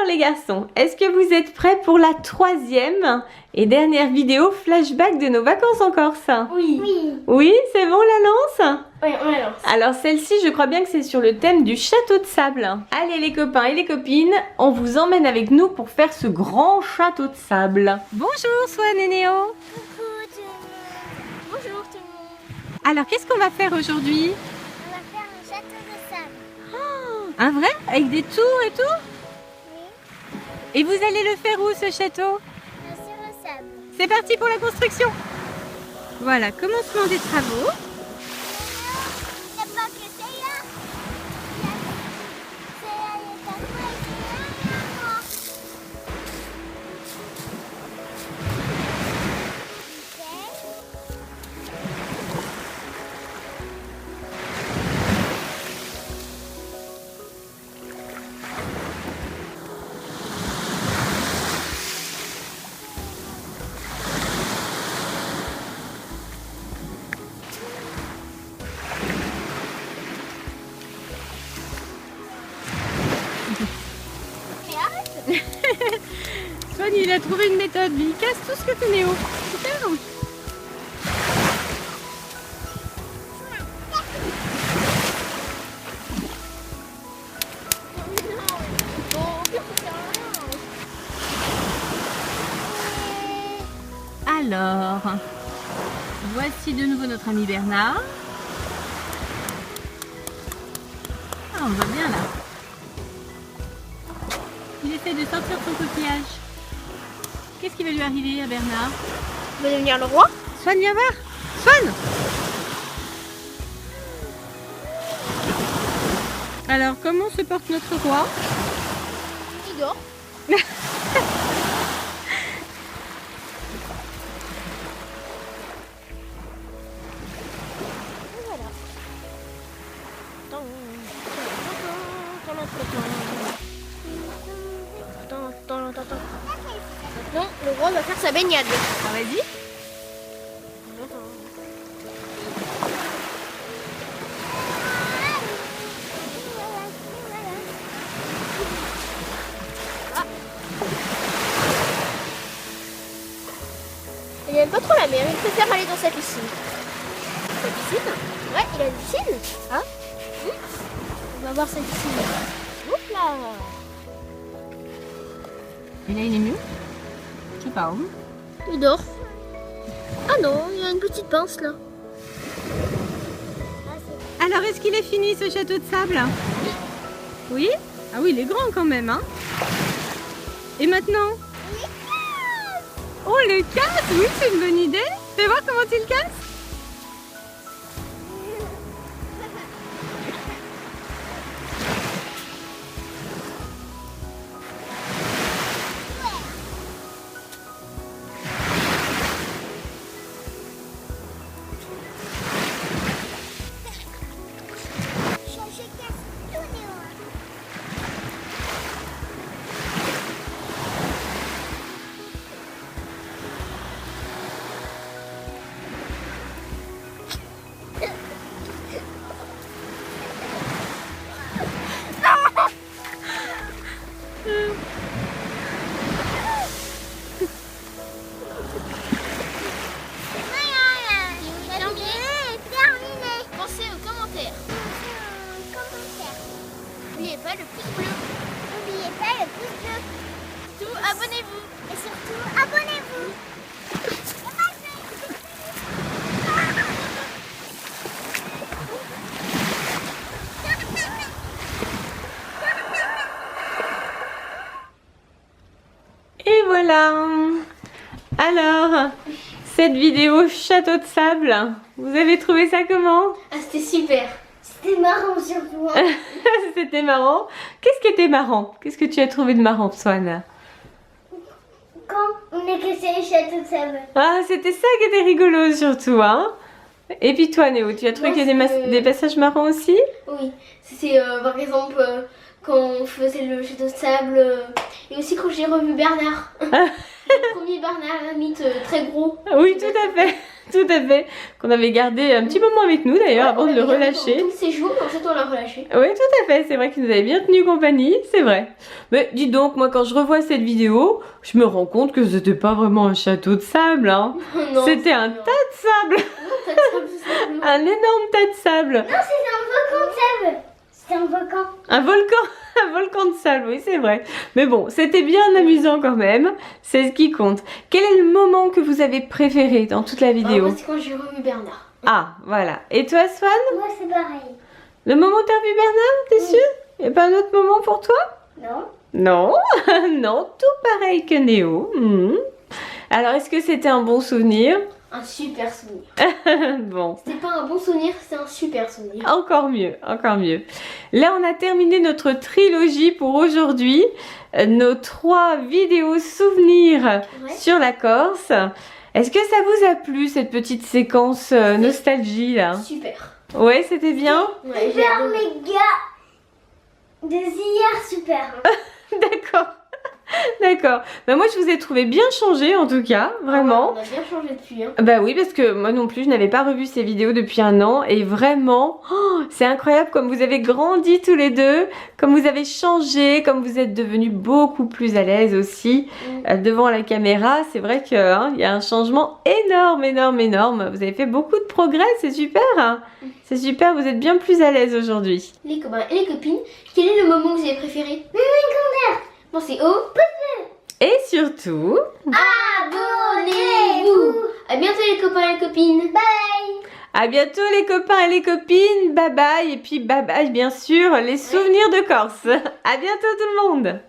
les garçons, est-ce que vous êtes prêts pour la troisième et dernière vidéo flashback de nos vacances en Corse? Oui. Oui, c'est bon, la lance? Oui, on la lance. Alors celle-ci, je crois bien que c'est sur le thème du château de sable. Allez les copains et les copines, on vous emmène avec nous pour faire ce grand château de sable. Bonjour Swan et Néo. Coucou tout le monde. Bonjour tout le monde. Alors qu'est-ce qu'on va faire aujourd'hui? On va faire un château de sable. Un vrai? Avec des tours et tout? Oui. Et vous allez le faire où ce château? Sur le sable. C'est parti pour la construction. Voilà, commencement des travaux. C'est pas que c'est là. Swan, il a trouvé une méthode, lui. Il casse tout ce que fait Néo. Super. Alors, voici de nouveau notre ami Bernard. Ah, on voit bien là. Il essaie de sortir son coquillage. Qu'est-ce qui va lui arriver à Bernard? Il va devenir le roi. Swan, viens voir. Swan! Alors, comment se porte notre roi? Il dort. Maintenant, le roi va faire sa baignade. Ah, vas-y. Il n'aime pas trop la mer, il préfère aller dans sa piscine. Sa piscine? Ouais, il a une piscine. Ah oui. On va voir sa piscine. Oups là. Et là, il est mieux? Je sais pas où. Il dort. Ah non, il y a une petite pince là. Alors, est-ce qu'il est fini ce château de sable? Oui. Ah oui, il est grand quand même, hein? Et maintenant? Oh, le casse! Oui, c'est une bonne idée. Fais voir comment tu le casses. Pensez aux commentaires. N'oubliez pas le pouce bleu. N'oubliez pas le pouce bleu. Tout, abonnez-vous. Et surtout, abonnez-vous. Et voilà. Alors, cette vidéo château de sable, vous avez trouvé ça comment? Ah, c'était super. C'était marrant surtout. C'était marrant. Qu'est-ce qui était marrant? Qu'est-ce que tu as trouvé de marrant, Swan? Quand on est cassé les châteaux de sable. Ah, c'était ça qui était rigolo surtout, hein? Et puis toi, Néo, tu as trouvé Moi, qu'il y a des passages marrants aussi? Oui, c'est par exemple quand on faisait le château de sable et aussi quand j'ai revu Bernard. Le premier Bernard ermite très gros. Oui, tout à fait. Tout à fait. Qu'on avait gardé un petit moment avec nous d'ailleurs avant de le relâcher. Tout le séjour, ensuite on l'a relâché. Oui, tout à fait. C'est vrai qu'il nous avait bien tenu compagnie. C'est vrai. Mais dis donc, moi quand je revois cette vidéo, je me rends compte que c'était pas vraiment un château de sable. Hein. Non, c'était un tas de sable. Non, tas de sable, tout simplement. Un énorme tas de sable. Non, c'était un volcan de sable. C'était un volcan. Un volcan. Un volcan de sable, oui, c'est vrai. Mais bon, c'était bien amusant quand même. C'est ce qui compte. Quel est le moment que vous avez préféré dans toute la vidéo? Moi, c'est quand j'ai revu Bernard. Ah, voilà. Et toi, Swan? Moi, c'est pareil. Le moment où t'as revu Bernard, t'es sûr? Il n'y a pas un autre moment pour toi? Non. Non, non, tout pareil que Néo. Alors, est-ce que c'était un bon souvenir? Un super souvenir. Bon. C'était pas un bon souvenir, c'était un super souvenir. Encore mieux, encore mieux. Là, on a terminé notre trilogie pour aujourd'hui. Nos 3 vidéos souvenirs sur la Corse. Est-ce que ça vous a plu, cette petite séquence nostalgie, là? Super. Ouais, c'était bien? Ouais, super méga. Des hier super. D'accord. D'accord. Bah moi je vous ai trouvé bien changé en tout cas, vraiment. On a bien changé depuis. Hein. Bah oui, parce que moi non plus je n'avais pas revu ces vidéos depuis un an et vraiment, c'est incroyable comme vous avez grandi tous les deux, comme vous avez changé, comme vous êtes devenus beaucoup plus à l'aise aussi devant la caméra. C'est vrai qu'il y a un changement énorme, énorme, énorme. Vous avez fait beaucoup de progrès, c'est super. Hein. C'est super, vous êtes bien plus à l'aise aujourd'hui. Les copains et les copines, quel est le moment que vous avez préféré? Bon, c'est au Et surtout, abonnez-vous. À bientôt les copains et les copines. Bye. À bientôt les copains et les copines, bye bye. Et puis bye bye bien sûr les souvenirs de Corse. À bientôt tout le monde.